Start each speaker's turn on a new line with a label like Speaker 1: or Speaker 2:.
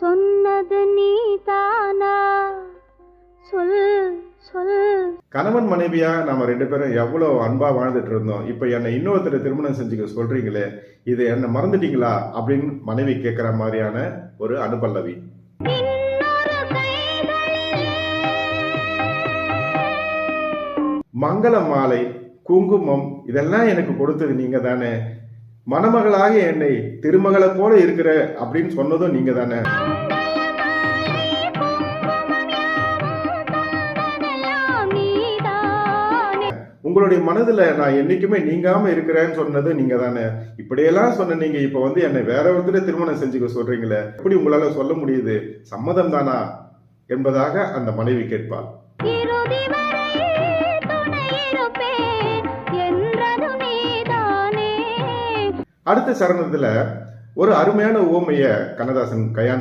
Speaker 1: சொன்னது நீதானா? சொல் சொல்.
Speaker 2: கணவன் மனைவியா நாம 2 பேரும் எவ்வளவு அன்பா வாழ்ந்துட்டு இருந்தோம். இப்ப என்னை இன்னொருத்தரை திருமணம் செஞ்சுக்க சொல்றீங்களே, இது என்ன மறந்துட்டீங்களா அப்படின்னு மனைவி கேட்கிற மாதிரியான ஒரு அனுபல்லவி. மங்கள மாலை, குங்குமம் இதெல்லாம் எனக்கு கொடுத்தது நீங்க தானே. மணமகளாக என்னை திருமகளை போல இருக்கிற அப்படின்னு சொன்னதும் நீங்க தானே. உங்களுடைய மனதுல நான் என்னைக்குமே நீங்காம இருக்கிறேன்னு சொன்னது நீங்க தானே. இப்படியெல்லாம் சொன்ன நீங்க இப்ப வந்து என்னை வேற ஒருத்தரை திருமணம் செஞ்சுக்க சொல்றீங்களே, எப்படி உங்களால சொல்ல முடியுது? சம்மதம் தானா என்பதாக அந்த மனைவி கேட்பாள். அடுத்த சரணத்துல ஒரு அருமையான உவமைய கண்ணதாசன் கையாண்டு